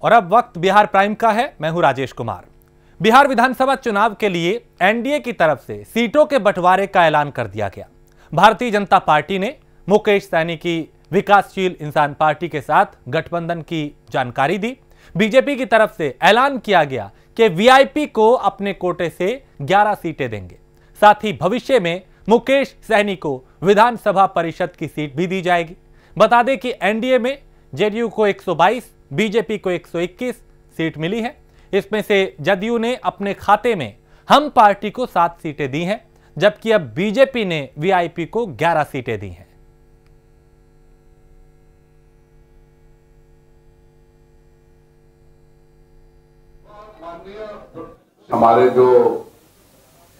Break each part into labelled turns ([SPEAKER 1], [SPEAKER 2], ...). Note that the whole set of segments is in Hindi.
[SPEAKER 1] और अब वक्त बिहार प्राइम का है। मैं हूं राजेश कुमार। बिहार विधानसभा चुनाव के लिए एनडीए की तरफ से सीटों के बंटवारे का ऐलान कर दिया गया। भारतीय जनता पार्टी ने मुकेश सहनी की विकासशील इंसान पार्टी के साथ गठबंधन की जानकारी दी। बीजेपी की तरफ से ऐलान किया गया कि वीआईपी को अपने कोटे से 11 सीटें देंगे। साथ ही भविष्य में मुकेश सहनी को विधानसभा परिषद की सीट भी दी जाएगी। बता दें कि एनडीए में जेडीयू को 122, बीजेपी को 121 सीट मिली है। इसमें से जदयू ने अपने खाते में हम पार्टी को 7 सीटें दी हैं, जबकि अब बीजेपी ने वीआईपी को 11 सीटें दी हैं।
[SPEAKER 2] हमारे जो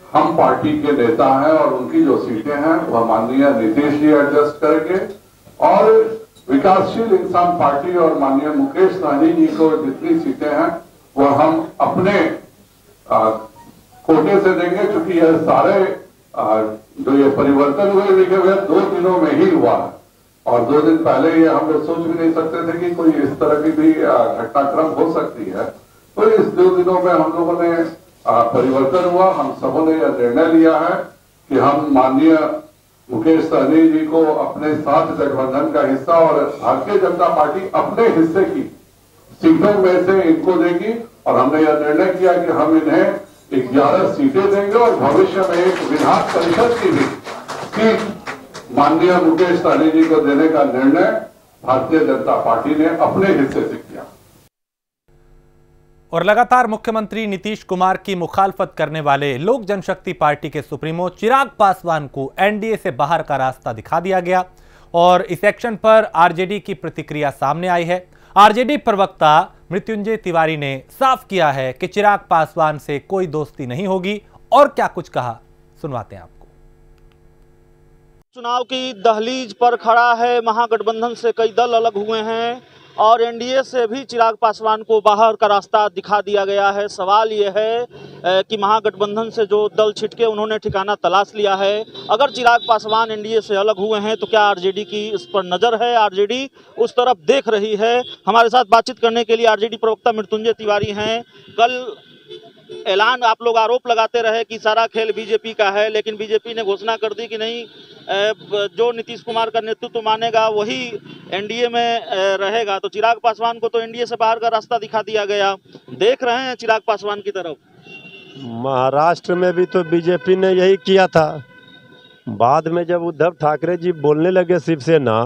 [SPEAKER 2] हम पार्टी के नेता हैं और उनकी जो सीटें हैं वह माननीय नीतीश जी एडजस्ट करके, और विकासशील इंसान पार्टी और माननीय मुकेश सहनी जी को जितनी सीटें हैं वह हम अपने कोटे से देंगे, क्योंकि यह सारे जो ये परिवर्तन हुए लिखे हुए 2 दिनों में ही हुआ है। और 2 दिन पहले ये हम लोग सोच भी नहीं सकते थे कि कोई इस तरह की भी घटनाक्रम हो सकती है। तो इस 2 दिनों में हम लोगों ने परिवर्तन हुआ। हम सबों ने यह निर्णय लिया है कि हम माननीय मुकेश सहनी जी को अपने साथ गठबंधन का हिस्सा और भारतीय जनता पार्टी अपने हिस्से की सीटों में से इनको देगी। और हमने यह निर्णय किया कि हम इन्हें 11 सीटें देंगे और भविष्य में एक विधान परिषद की भी सीट माननीय मुकेश सहनी जी को देने का निर्णय भारतीय जनता पार्टी ने अपने हिस्से से किया।
[SPEAKER 1] और लगातार मुख्यमंत्री नीतीश कुमार की मुखालफत करने वाले लोक जनशक्ति पार्टी के सुप्रीमो चिराग पासवान को एनडीए से बाहर का रास्ता दिखा दिया गया और इस एक्शन पर आरजेडी की प्रतिक्रिया सामने आई है। आरजेडी प्रवक्ता मृत्युंजय तिवारी ने साफ किया है कि चिराग पासवान से कोई दोस्ती नहीं होगी। और क्या कुछ कहा, सुनवाते हैं आपको।
[SPEAKER 3] चुनाव की दहलीज पर खड़ा है। महागठबंधन से कई दल अलग हुए हैं और एनडीए से भी चिराग पासवान को बाहर का रास्ता दिखा दिया गया है। सवाल ये है कि महागठबंधन से जो दल छिटके उन्होंने ठिकाना तलाश लिया है। अगर चिराग पासवान एनडीए से अलग हुए हैं तो क्या आरजेडी की इस पर नज़र है? आरजेडी उस तरफ देख रही है। हमारे साथ बातचीत करने के लिए आरजेडी प्रवक्ता मृत्युंजय तिवारी हैं। कल ऐलान आप लोग आरोप लगाते रहे कि सारा खेल बीजेपी का है, लेकिन बीजेपी ने घोषणा कर दी कि नहीं, जो नीतीश कुमार का नेतृत्व मानेगा वही एनडीए में रहेगा। तो चिराग पासवान को तो एनडीए से बाहर का रास्ता दिखा दिया गया। देख रहे हैं चिराग पासवान की तरफ।
[SPEAKER 4] महाराष्ट्र में भी तो बीजेपी ने यही किया था। बाद में जब उद्धव ठाकरे जी बोलने लगे शिवसेना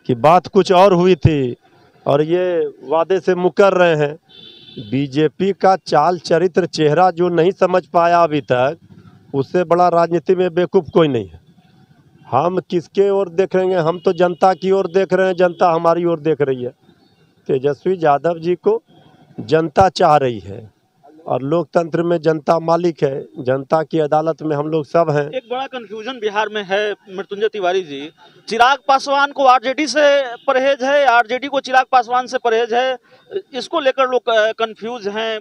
[SPEAKER 4] की बात कुछ और हुई थी और ये वादे से मुकर रहे हैं। बीजेपी का चाल चरित्र चेहरा जो नहीं समझ पाया अभी तक, उससे बड़ा राजनीति में बेवकूफ़ कोई नहीं है। हम किसके ओर देख रहे हैं? हम तो जनता की ओर देख रहे हैं, जनता हमारी ओर देख रही है। तेजस्वी यादव जी को जनता चाह रही है और लोकतंत्र में जनता मालिक है। जनता की अदालत में हम लोग सब हैं।
[SPEAKER 3] एक बड़ा कंफ्यूजन बिहार में है मृत्युंजय तिवारी जी। चिराग पासवान को आरजेडी से परहेज है, आरजेडी को चिराग पासवान से परहेज है। इसको लेकर लोग कंफ्यूज हैं।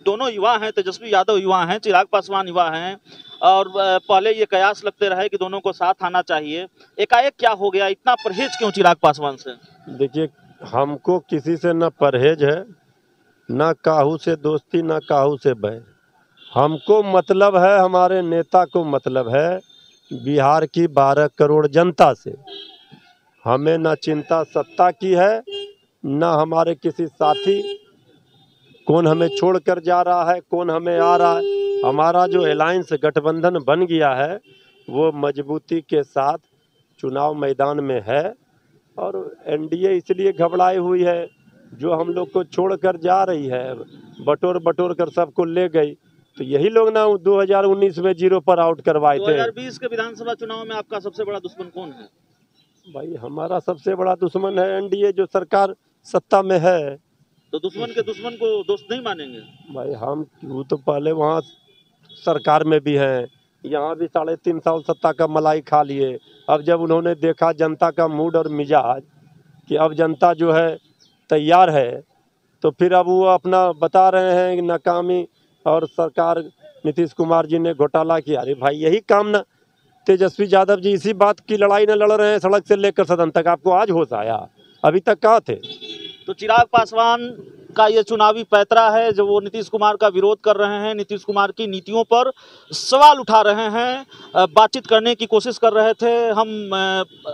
[SPEAKER 3] दोनों युवा हैं, तेजस्वी यादव युवा हैं, चिराग पासवान युवा हैं और पहले ये कयास लगते रहे कि दोनों को साथ आना चाहिए। एकाएक क्या हो गया? इतना परहेज क्यों चिराग पासवान से?
[SPEAKER 4] देखिए, हमको किसी से न परहेज है, ना काहू से दोस्ती, ना काहू से बैर। हमको मतलब है, हमारे नेता को मतलब है बिहार की 12 करोड़ जनता से। हमें ना चिंता सत्ता की है, ना हमारे किसी साथी कौन हमें छोड़कर जा रहा है, कौन हमें आ रहा है। हमारा जो अलायंस गठबंधन बन गया है वो मजबूती के साथ चुनाव मैदान में है। और एनडीए इसलिए घबराई हुई है, जो हम लोग को छोड़कर जा रही है, बटोर बटोर कर सबको ले गई। तो यही लोग ना 2019 में 0 पर आउट करवाए थे।
[SPEAKER 3] 2020 के विधानसभा चुनाव में आपका सबसे बड़ा दुश्मन कौन है?
[SPEAKER 4] भाई, हमारा सबसे बड़ा दुश्मन है एनडीए, जो सरकार सत्ता में है।
[SPEAKER 3] तो दुश्मन के दुश्मन को दोस्त नहीं मानेंगे?
[SPEAKER 4] भाई, हम वो तो पहले वहाँ सरकार में भी हैं, यहाँ भी 3.5 साल सत्ता का मलाई खा लिए। अब जब उन्होंने देखा जनता का मूड और मिजाज कि अब जनता जो है तैयार है, तो फिर अब वो अपना बता रहे हैं कि नाकामी और सरकार नीतीश कुमार जी ने घोटाला किया। अरे भाई, यही काम ना तेजस्वी यादव जी इसी बात की लड़ाई न लड़ रहे हैं सड़क से लेकर सदन तक। आपको आज होश आया? अभी तक कहाँ थे?
[SPEAKER 3] तो चिराग पासवान का ये चुनावी पैतरा है जो वो नीतीश कुमार का विरोध कर रहे हैं, नीतीश कुमार की नीतियों पर सवाल उठा रहे हैं। बातचीत करने की कोशिश कर रहे थे हम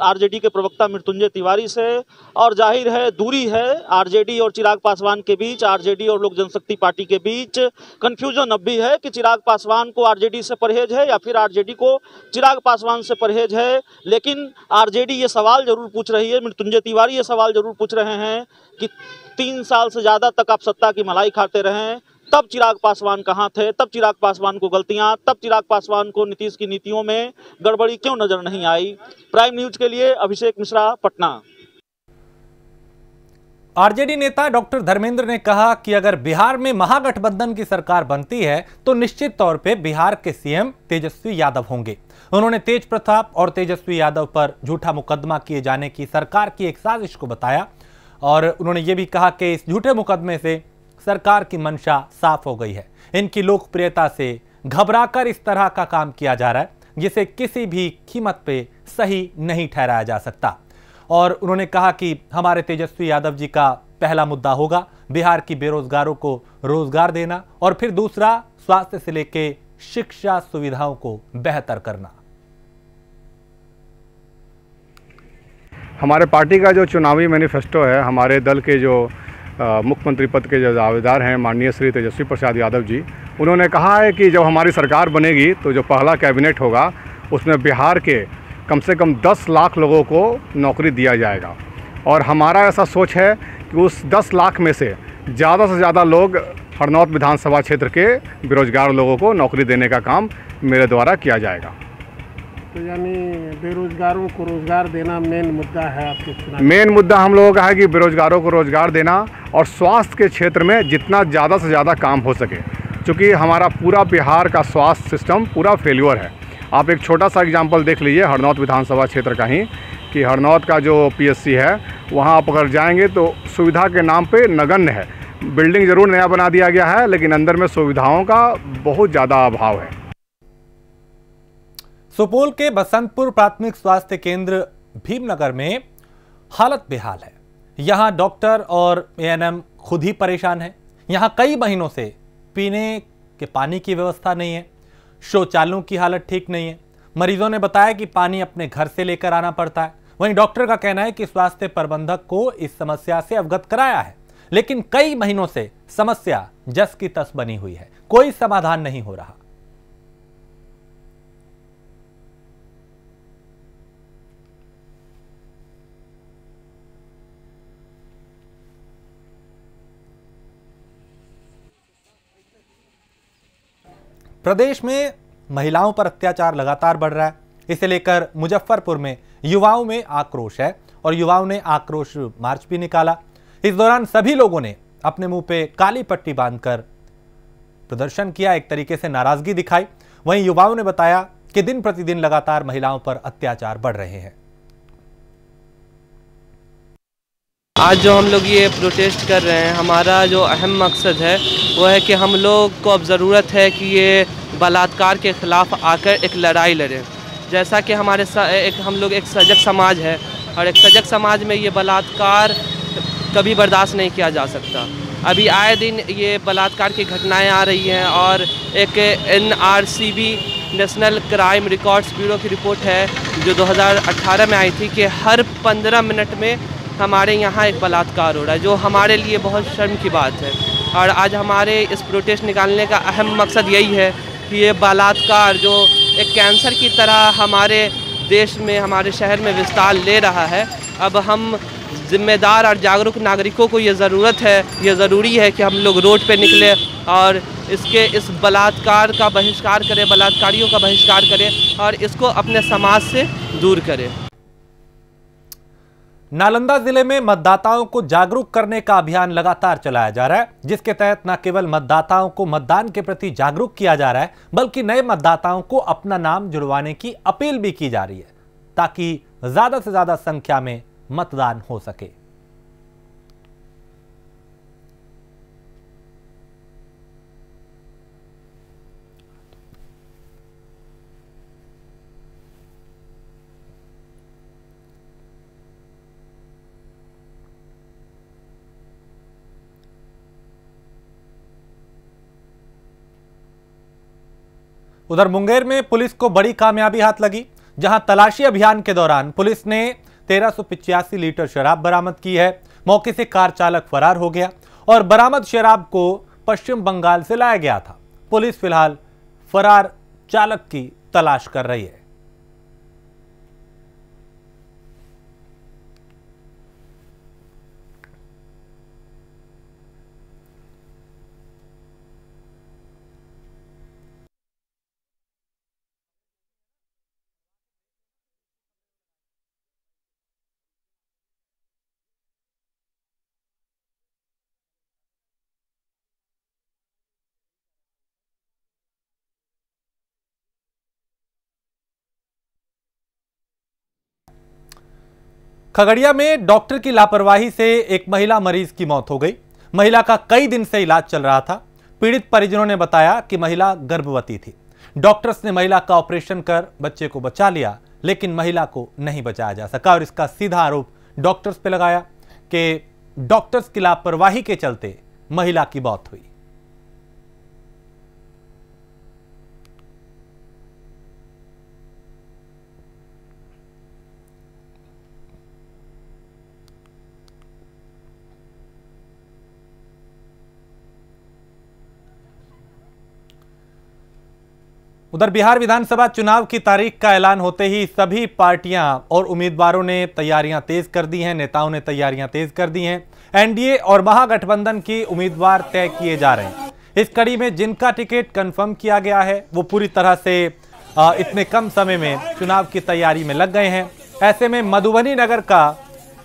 [SPEAKER 3] आरजेडी के प्रवक्ता मृत्युंजय तिवारी से, और जाहिर है दूरी है आरजेडी और चिराग पासवान के बीच, आरजेडी और लोक जनशक्ति पार्टी के बीच। कंफ्यूजन अब भी है कि चिराग पासवान को आरजेडी से परहेज है या फिर आरजेडी को चिराग पासवान से परहेज है। लेकिन आरजेडी ये सवाल जरूर पूछ रही है, मृत्युंजय तिवारी ये सवाल जरूर पूछ रहे हैं कि 3 साल से ज्यादा तक आप सत्ता की मलाई खाते रहे, तब चिराग पासवान कहाँ थे, तब चिराग पासवान को गलतियां, तब चिराग पासवान को नीतीश की नीतियों में गड़बड़ी क्यों नजर नहीं आई। प्राइम न्यूज के लिए अभिषेक मिश्रा, पटना।
[SPEAKER 1] आरजेडी नेता डॉक्टर धर्मेंद्र ने कहा कि अगर बिहार में महागठबंधन की सरकार बनती है तो निश्चित तौर पे बिहार के सीएम तेजस्वी यादव होंगे। उन्होंने तेज प्रताप और तेजस्वी यादव पर झूठा मुकदमा किए जाने की सरकार की एक साजिश को बताया, और उन्होंने ये भी कहा कि इस झूठे मुकदमे से सरकार की मंशा साफ हो गई है। इनकी लोकप्रियता से घबराकर इस तरह का काम किया जा रहा है जिसे किसी भी कीमत पे सही नहीं ठहराया जा सकता। और उन्होंने कहा कि हमारे तेजस्वी यादव जी का पहला मुद्दा होगा बिहार की बेरोजगारों को रोजगार देना, और फिर दूसरा स्वास्थ्य से लेके शिक्षा सुविधाओं को बेहतर करना।
[SPEAKER 5] हमारे पार्टी का जो चुनावी मैनिफेस्टो है, हमारे दल के जो मुख्यमंत्री पद के जो दावेदार हैं माननीय श्री तेजस्वी प्रसाद यादव जी, उन्होंने कहा है कि जब हमारी सरकार बनेगी तो जो पहला कैबिनेट होगा उसमें बिहार के कम से कम 10 लाख लोगों को नौकरी दिया जाएगा। और हमारा ऐसा सोच है कि उस 10 लाख में से ज़्यादा लोग हरनौत विधानसभा क्षेत्र के बेरोजगार लोगों को नौकरी देने का काम मेरे द्वारा किया जाएगा।
[SPEAKER 6] तो यानी बेरोजगारों को रोजगार देना मेन मुद्दा है आपके चुनाव?
[SPEAKER 5] मेन मुद्दा हम लोगों का है कि बेरोजगारों को रोजगार देना और स्वास्थ्य के क्षेत्र में जितना ज़्यादा से ज़्यादा काम हो सके, क्योंकि हमारा पूरा बिहार का स्वास्थ्य सिस्टम पूरा फेल्योर है। आप एक छोटा सा एग्जांपल देख लीजिए हरनौत विधानसभा क्षेत्र का ही, कि हरनौत का जो पीएससी है वहाँ आप अगर जाएंगे तो सुविधा के नाम पे नगण्य है। बिल्डिंग जरूर नया बना दिया गया है लेकिन अंदर में सुविधाओं का बहुत ज़्यादा अभाव है।
[SPEAKER 1] सुपौल के बसंतपुर प्राथमिक स्वास्थ्य केंद्र भीमनगर में हालत बेहाल है। यहां डॉक्टर और एएनएम खुद ही परेशान हैं। यहां कई महीनों से पीने के पानी की व्यवस्था नहीं है, शौचालयों की हालत ठीक नहीं है। मरीजों ने बताया कि पानी अपने घर से लेकर आना पड़ता है। वहीं डॉक्टर का कहना है कि स्वास्थ्य प्रबंधक को इस समस्या से अवगत कराया है, लेकिन कई महीनों से समस्या जस की तस बनी हुई है, कोई समाधान नहीं हो रहा। प्रदेश में महिलाओं पर अत्याचार लगातार बढ़ रहा है। इसे लेकर मुजफ्फरपुर में युवाओं में आक्रोश है और युवाओं ने आक्रोश मार्च भी निकाला। इस दौरान सभी लोगों ने अपने मुंह पे काली पट्टी बांधकर प्रदर्शन किया, एक तरीके से नाराजगी दिखाई। वहीं युवाओं ने बताया कि दिन प्रतिदिन लगातार महिलाओं पर अत्याचार बढ़ रहे हैं।
[SPEAKER 7] आज जो हम लोग ये प्रोटेस्ट कर रहे हैं, हमारा जो अहम मकसद है वो है कि हम लोग को अब ज़रूरत है कि ये बलात्कार के ख़िलाफ़ आकर एक लड़ाई लड़ें। जैसा कि हम लोग एक सजग समाज है और एक सजग समाज में ये बलात्कार कभी बर्दाश्त नहीं किया जा सकता। अभी आए दिन ये बलात्कार की घटनाएं आ रही हैं और एक NRCB national crime records bureau की रिपोर्ट है जो 2018 में आई थी कि हर 15 मिनट में हमारे यहाँ एक बलात्कार हो रहा है, जो हमारे लिए बहुत शर्म की बात है। और आज हमारे इस प्रोटेस्ट निकालने का अहम मकसद यही है कि ये बलात्कार जो एक कैंसर की तरह हमारे देश में, हमारे शहर में विस्तार ले रहा है, अब हम जिम्मेदार और जागरूक नागरिकों को ये ज़रूरी है कि हम लोग रोड पे निकले और इस बलात्कार का बहिष्कार करें, बलात्कारियों का बहिष्कार करें और इसको अपने समाज से दूर करें।
[SPEAKER 1] नालंदा जिले में मतदाताओं को जागरूक करने का अभियान लगातार चलाया जा रहा है, जिसके तहत न केवल मतदाताओं को मतदान के प्रति जागरूक किया जा रहा है, बल्कि नए मतदाताओं को अपना नाम जुड़वाने की अपील भी की जा रही है ताकि ज्यादा से ज्यादा संख्या में मतदान हो सके। उधर मुंगेर में पुलिस को बड़ी कामयाबी हाथ लगी, जहां तलाशी अभियान के दौरान पुलिस ने 1385 लीटर शराब बरामद की है। मौके से कार चालक फरार हो गया और बरामद शराब को पश्चिम बंगाल से लाया गया था। पुलिस फिलहाल फरार चालक की तलाश कर रही है। खगड़िया में डॉक्टर की लापरवाही से एक महिला मरीज की मौत हो गई। महिला का कई दिन से इलाज चल रहा था। पीड़ित परिजनों ने बताया कि महिला गर्भवती थी। डॉक्टर्स ने महिला का ऑपरेशन कर बच्चे को बचा लिया, लेकिन महिला को नहीं बचाया जा सका और इसका सीधा आरोप डॉक्टर्स पे लगाया कि डॉक्टर्स की लापरवाही के चलते महिला की मौत हुई। उधर बिहार विधानसभा चुनाव की तारीख का ऐलान होते ही सभी पार्टियां और उम्मीदवारों ने तैयारियां तेज कर दी हैं। नेताओं ने तैयारियां तेज कर दी हैं। एनडीए और महागठबंधन की उम्मीदवार तय किए जा रहे हैं। इस कड़ी में जिनका टिकट कंफर्म किया गया है वो पूरी तरह से इतने कम समय में चुनाव की तैयारी में लग गए हैं। ऐसे में मधुबनी नगर का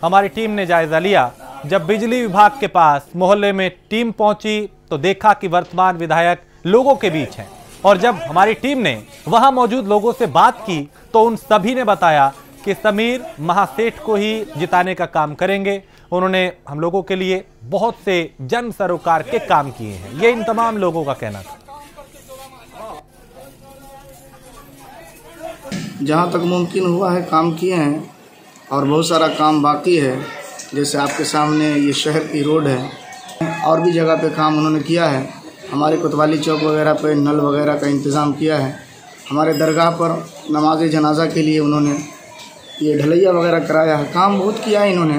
[SPEAKER 1] हमारी टीम ने जायजा लिया। जब बिजली विभाग के पास मोहल्ले में टीम पहुंची तो देखा कि वर्तमान विधायक लोगों के बीच हैं, और जब हमारी टीम ने वहां मौजूद लोगों से बात की तो उन सभी ने बताया कि समीर महासेठ को ही जिताने का काम करेंगे। उन्होंने हम लोगों के लिए बहुत से जन सरोकार के काम किए हैं, ये इन तमाम लोगों का कहना था।
[SPEAKER 8] जहां तक मुमकिन हुआ है काम किए हैं और बहुत सारा काम बाकी है। जैसे आपके सामने ये शहर की रोड है और भी जगह पे काम उन्होंने किया है। हमारे कोतवाली चौक वगैरह पे नल वगैरह का इंतज़ाम किया है। हमारे दरगाह पर नमाज जनाजा के लिए उन्होंने ये ढलैया वगैरह कराया है। काम बहुत किया है इन्होंने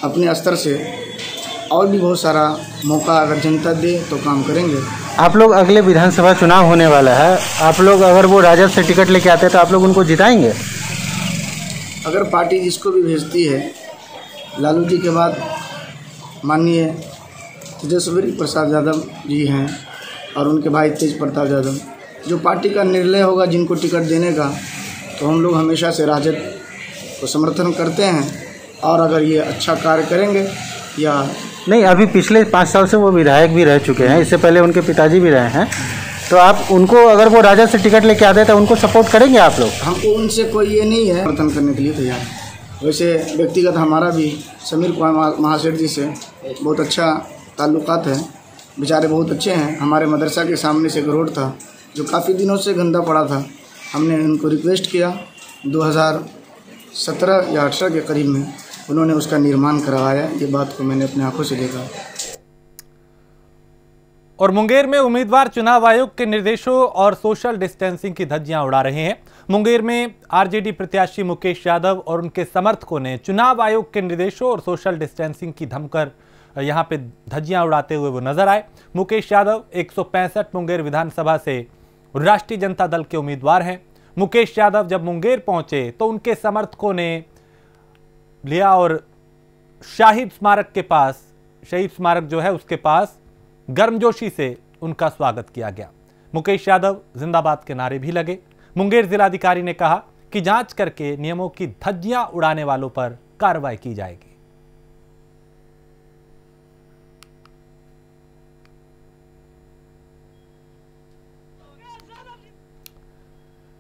[SPEAKER 8] अपने स्तर से, और भी बहुत सारा मौका अगर जनता दे तो काम करेंगे।
[SPEAKER 9] आप लोग अगले विधानसभा चुनाव होने वाला है, आप लोग अगर वो राजद से टिकट लेके आते हैं तो आप लोग उनको जिताएंगे?
[SPEAKER 8] अगर पार्टी जिसको भी भेजती है, लालू जी के बाद माननीय तेजस्वी प्रसाद यादव जी हैं और उनके भाई तेज प्रताप यादव, जो पार्टी का निर्णय होगा जिनको टिकट देने का, तो हम लोग हमेशा से राजद को समर्थन करते हैं। और अगर ये अच्छा कार्य करेंगे या
[SPEAKER 9] नहीं, अभी पिछले 5 साल से वो विधायक भी रह चुके हैं, इससे पहले उनके पिताजी भी रहे हैं, तो आप उनको अगर वो राजद से टिकट लेके आते तो उनको सपोर्ट करेंगे आप लोग?
[SPEAKER 8] हमको उनसे कोई ये नहीं है, समर्थन करने के लिए तैयार है। वैसे व्यक्तिगत हमारा भी समीर कुमार महासेठ जी से बहुत अच्छा ताल्लुकात है। बेचारे बहुत अच्छे हैं। हमारे मदरसा के सामने से एक रोड था जो काफ़ी दिनों से गंदा पड़ा था, हमने उनको रिक्वेस्ट किया। 2017 या 18 के करीब में उन्होंने उसका निर्माण करवाया। ये बात को मैंने अपने आंखों से देखा।
[SPEAKER 1] और मुंगेर में उम्मीदवार चुनाव आयोग के निर्देशों और सोशल डिस्टेंसिंग की धज्जियां उड़ा रहे हैं। मुंगेर में आरजेडी प्रत्याशी मुकेश यादव और उनके समर्थकों ने चुनाव आयोग के निर्देशों और सोशल डिस्टेंसिंग की धमकर यहां पे धज्जियां उड़ाते हुए वो नजर आए। मुकेश यादव 165 मुंगेर विधानसभा से राष्ट्रीय जनता दल के उम्मीदवार हैं। मुकेश यादव जब मुंगेर पहुंचे तो उनके समर्थकों ने लिया और शहीद स्मारक के पास, शहीद स्मारक जो है उसके पास गर्मजोशी से उनका स्वागत किया गया। मुकेश यादव जिंदाबाद के नारे भी लगे। मुंगेर जिलाधिकारी ने कहा कि जांच करके नियमों की धज्जियां उड़ाने वालों पर कार्रवाई की जाएगी।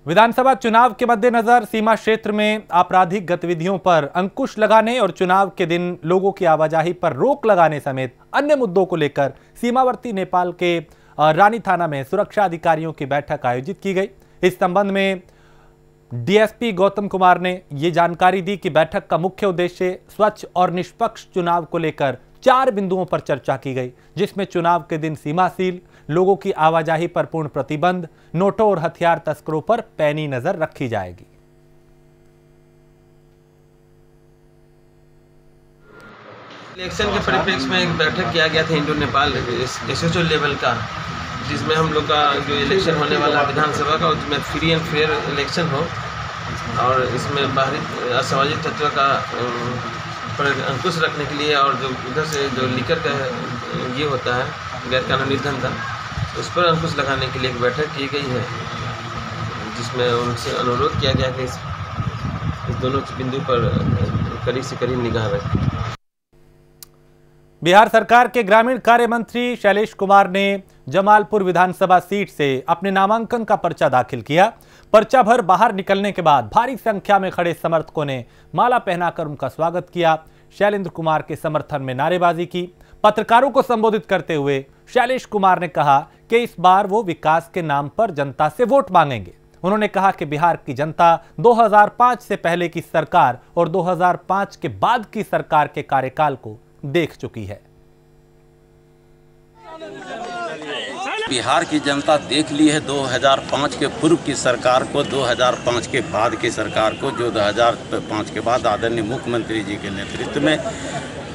[SPEAKER 1] विधानसभा चुनाव के मद्देनजर सीमा क्षेत्र में आपराधिक गतिविधियों पर अंकुश लगाने और चुनाव के दिन लोगों की आवाजाही पर रोक लगाने समेत अन्य मुद्दों को लेकर सीमावर्ती नेपाल के रानी थाना में सुरक्षा अधिकारियों की बैठक आयोजित की गई। इस संबंध में डीएसपी गौतम कुमार ने ये जानकारी दी कि बैठक का मुख्य उद्देश्य स्वच्छ और निष्पक्ष चुनाव को लेकर 4 बिंदुओं पर चर्चा की गई, जिसमें चुनाव के दिन सीमा सील, लोगों की आवाजाही पर पूर्ण प्रतिबंध, नोटों और हथियार तस्करों पर पैनी नजर रखी जाएगी।
[SPEAKER 10] इलेक्शन के परिप्रेक्ष्य में एक बैठक किया गया था इंडो नेपाल एसएचओ लेवल का, जिसमें हम लोग का जो इलेक्शन होने वाला विधानसभा का, उसमें फ्री एंड फेयर इलेक्शन हो और इसमें बाहरी असामाजिक तत्व का पर अंकुश रखने के लिए, और जो उधर से जो लीकर का ये होता है गैर कानूनी धंधा, उस पर अंकुश लगाने के लिए एक बैठक की गई है, जिसमें उनसे अनुरोध किया गया कि इस दोनों बिंदु पर कड़ी से कड़ी निगाह रखें।
[SPEAKER 1] बिहार सरकार के ग्रामीण कार्य मंत्री शैलेश कुमार ने जमालपुर विधानसभा सीट से अपने नामांकन का पर्चा दाखिल किया। पर्चा भर बाहर निकलने के बाद भारी संख्या में खड़े समर्थकों ने माला पहनाकर उनका स्वागत किया। शैलेंद्र कुमार के समर्थन में नारेबाजी की। पत्रकारों को संबोधित करते हुए शैलेश कुमार ने कहा कि इस बार वो विकास के नाम पर जनता से वोट मांगेंगे। उन्होंने कहा कि बिहार की जनता 2005 से पहले की सरकार और 2005 के बाद की सरकार के कार्यकाल को देख चुकी है।
[SPEAKER 11] बिहार की जनता देख ली है 2005 के पूर्व की सरकार को, 2005 के बाद की सरकार को, जो 2005 के बाद आदरणीय मुख्यमंत्री जी के नेतृत्व में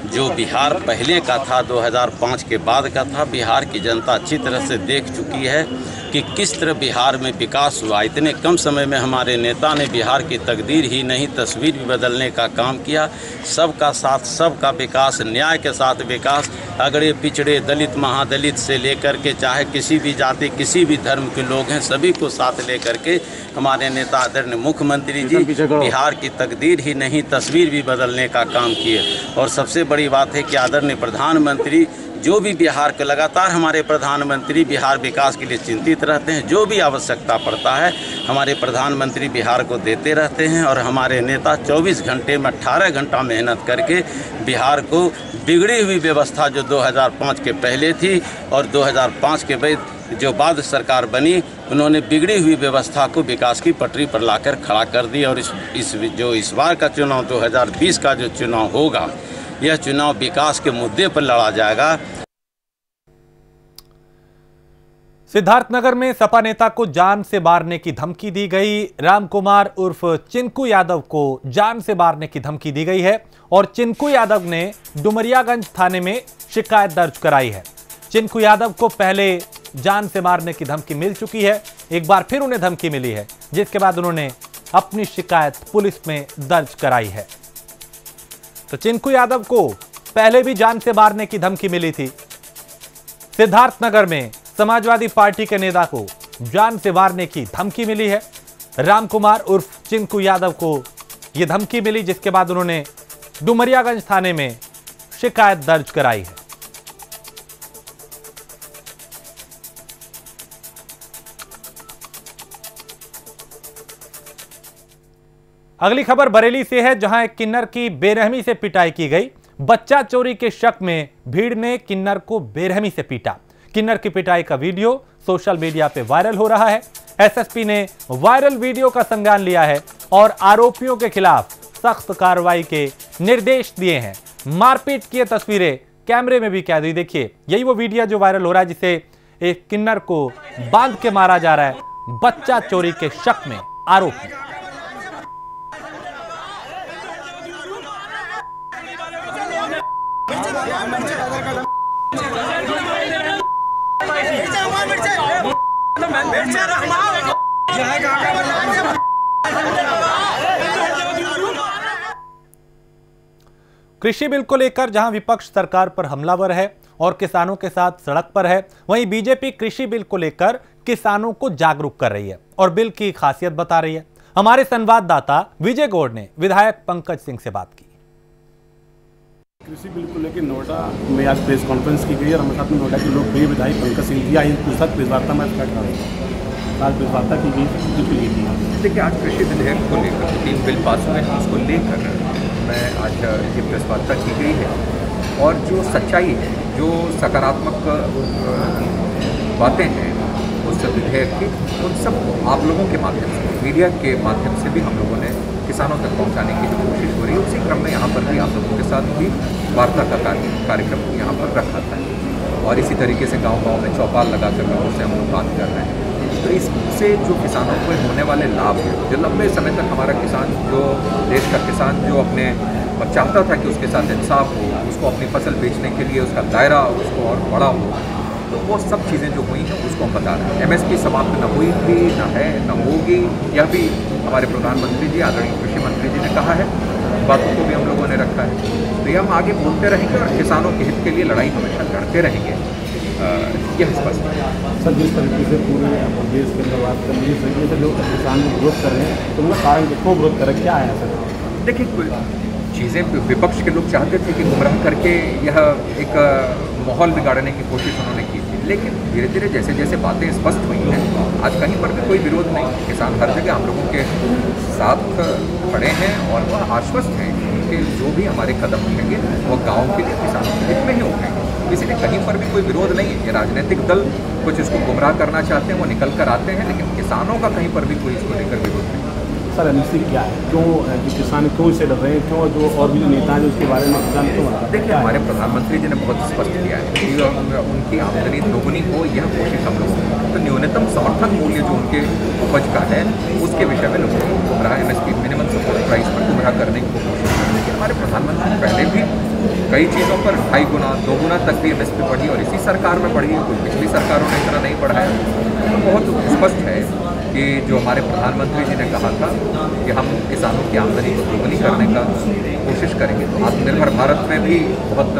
[SPEAKER 11] जो बिहार पहले का था, 2005 के बाद का था। बिहार की जनता अच्छी तरह से देख चुकी है कि किस तरह बिहार में विकास हुआ। इतने कम समय में हमारे नेता ने बिहार की तकदीर ही नहीं तस्वीर भी बदलने का काम किया। सबका साथ, सबका विकास, न्याय के साथ विकास, अगड़े पिछड़े, दलित महादलित से लेकर के चाहे किसी भी जाति, किसी भी धर्म के लोग हैं, सभी को साथ लेकर के हमारे नेता आदरणीय मुख्यमंत्री जी बिहार की तकदीर ही नहीं तस्वीर भी बदलने का काम किए। और सबसे बड़ी बात है कि आदरणीय प्रधानमंत्री जो भी बिहार के, लगातार हमारे प्रधानमंत्री बिहार विकास के लिए चिंतित रहते हैं। जो भी आवश्यकता पड़ता है हमारे प्रधानमंत्री बिहार को देते रहते हैं और हमारे नेता 24 घंटे में 18 घंटा मेहनत करके बिहार को बिगड़ी हुई व्यवस्था जो 2005 के पहले थी और 2005 के बाद जो बाद सरकार बनी, उन्होंने बिगड़ी हुई व्यवस्था को विकास की पटरी पर लाकर खड़ा कर दी। और इस बार का चुनाव 2020 का जो चुनाव होगा, यह चुनाव विकास के मुद्दे पर लड़ा जाएगा।
[SPEAKER 1] सिद्धार्थनगर में सपा नेता को जान से मारने की धमकी दी गई। रामकुमार उर्फ चिंकू यादव को जान से मारने की धमकी दी गई है और चिंकू यादव ने डुमरियागंज थाने में शिकायत दर्ज कराई है। चिंकू यादव को पहले जान से मारने की धमकी मिल चुकी है, एक बार फिर उन्हें धमकी मिली है, जिसके बाद उन्होंने अपनी शिकायत पुलिस में दर्ज कराई है। तो चिंकू यादव को पहले भी जान से मारने की धमकी मिली थी। सिद्धार्थनगर में समाजवादी पार्टी के नेता को जान से मारने की धमकी मिली है। रामकुमार उर्फ चिंकू यादव को यह धमकी मिली, जिसके बाद उन्होंने डुमरियागंज थाने में शिकायत दर्ज कराई है। अगली खबर बरेली से है, जहां एक किन्नर की बेरहमी से पिटाई की गई। बच्चा चोरी के शक में भीड़ ने किन्नर को बेरहमी से पीटा। किन्नर की पिटाई का वीडियो सोशल मीडिया पे वायरल हो रहा है। एसएसपी ने वायरल वीडियो का संज्ञान लिया है और आरोपियों के खिलाफ सख्त कार्रवाई के निर्देश दिए हैं। मारपीट की तस्वीरें कैमरे में भी कैद हुई। देखिए, यही वो वीडियो जो वायरल हो रहा है, जिसे एक किन्नर को बांध के मारा जा रहा है बच्चा चोरी के शक में आरोपी। कृषि बिल को लेकर जहां विपक्ष सरकार पर हमलावर है और किसानों के साथ सड़क पर है, वहीं बीजेपी कृषि बिल को लेकर किसानों को जागरूक कर रही है और बिल की खासियत बता रही है। हमारे संवाददाता विजय गौड़ ने विधायक पंकज सिंह से बात की।
[SPEAKER 12] कृषि बिल को लेकर नोएडा में आज प्रेस कॉन्फ्रेंस की गई और हमारे साथ में नोएडा के लोकप्रिय विधायक पंकज सिंह जी आए। उनके साथ प्रेस वार्ता में आज प्रेस वार्ता की गई थी।
[SPEAKER 13] देखिए, आज कृषि विधेयक को लेकर 3 बिल पास हुए हैं, उसको लेकर मैं आज ये प्रेस वार्ता की गई है और जो सच्चाई है, जो सकारात्मक बातें हैं उस विधेयक की, उन सबको आप लोगों के माध्यम से, मीडिया के माध्यम से भी हम लोगों ने किसानों तक पहुंचाने की जो कोशिश हो रही है, उसी क्रम में यहाँ पर भी आप लोगों के साथ भी वार्ता का कार्यक्रम यहाँ पर रखा था और इसी तरीके से गांव-गांव में चौपाल लगाकर लोगों से हम लोग बात कर रहे हैं। तो इससे जो किसानों को होने वाले लाभ हैं, जो लंबे समय तक हमारा किसान, जो देश का किसान जो अपने चाहता था कि उसके साथ इंसाफ हो, उसको अपनी फसल बेचने के लिए उसका दायरा उसको और बड़ा हो, तो वो सब चीज़ें जो हुई हैं उसको हम बता रहे हैं। MSP समाप्त न हुई थी, न है, न होगी, यह भी हमारे प्रधानमंत्री जी, आदरणीय कृषि मंत्री जी ने कहा है, बातों को भी हम लोगों ने रखा है। तो ये हम आगे बोलते रहेंगे और किसानों के हित के लिए लड़ाई हमेशा लड़ते रहेंगे, यह स्पष्ट है।
[SPEAKER 12] सर, जिस तरीके से पूरे देश के अंदर बात कर जिस तरीके से लोग किसान विरोध कर रहे हैं, तो उनका कारण क्यों विरोध कर रहे, क्या है सर?
[SPEAKER 13] देखिए, चीज़ें विपक्ष के लोग चाहते थे कि गुमराह करके यह एक माहौल बिगाड़ने की कोशिश उन्होंने की थी, लेकिन धीरे धीरे जैसे जैसे बातें स्पष्ट हुई हैं, आज कहीं पर भी कोई विरोध नहीं। किसान हर जगह हम लोगों के साथ खड़े हैं और वह आश्वस्त हैं कि जो भी हमारे कदम उठेंगे वो गाँव के लिए, किसानों के हित में ही उठेंगे। इसलिए कहीं पर भी कोई विरोध नहीं है। ये राजनीतिक दल कुछ इसको गुमराह करना चाहते हैं, वो निकल कर आते हैं, लेकिन किसानों का कहीं पर भी कोई इसको लेकर विरोध नहीं।
[SPEAKER 12] सर, MSP क्या है, क्यों किसान क्यों इससे डर रहे हैं, क्यों जो और भी जो नेता हैं जो उसके बारे में किसान क्यों?
[SPEAKER 13] देखिए, हमारे प्रधानमंत्री जी ने बहुत स्पष्ट किया है कि उनकी आमदनी दोगुनी हो, यह कोशिश हम लोग, तो न्यूनतम समर्थन मूल्य जो उनके उपज का है उसके विषय में लोगों को गुमराह, MSP मिनिमम सपोर्ट प्राइस पर गुमराह करने की कोशिश कर रहे हैं। हमारे प्रधानमंत्री पहले भी कई चीज़ों पर 2.5 गुना 2 गुना तक भी MSP बढ़ी और इसी सरकार में बढ़ी है, कोई पिछली सरकारों ने इतना नहीं बढ़ाया। तो बहुत स्पष्ट है कि जो हमारे प्रधानमंत्री जी ने कहा था कि हम किसानों की आमदनी को दोगुनी करने का कोशिश करेंगे, तो आत्मनिर्भर भारत में भी बहुत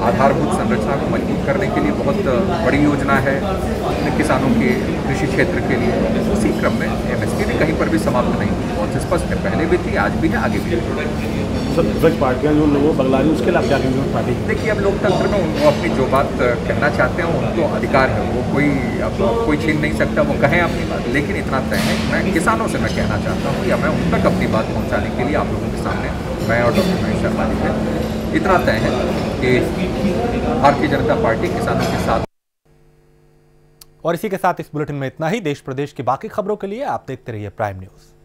[SPEAKER 13] आधारभूत संरचना को मजबूत करने के लिए बहुत बड़ी योजना है किसानों के कृषि क्षेत्र के लिए। उसी क्रम में MSP भी कहीं पर भी समाप्त नहीं हुई, बहुत स्पष्ट है, पहले भी थी, आज भी है, आगे भी है।
[SPEAKER 12] विपक्ष पार्टियाँ जो लोगों को बदला रही है, उसके लिए आप क्या कहेंगे पार्टी?
[SPEAKER 13] देखिए, अब लोकतंत्र में उनको अपनी जो बात कहना चाहते हैं उनको अधिकार है, वो कोई छीन नहीं सकता, वो कहें अपनी बात। लेकिन इतना तय है, मैं किसानों से मैं कहना चाहता हूँ या मैं उन तक अपनी बात पहुँचाने के लिए आप लोगों के सामने, मैं और डॉक्टर महेश शर्मा जी है, इतना तय है कि भारतीय जनता पार्टी किसानों के साथ।
[SPEAKER 1] और इसी के साथ इस बुलेटिन में इतना ही। देश प्रदेश की बाकी खबरों के लिए आप देखते रहिए प्राइम न्यूज़।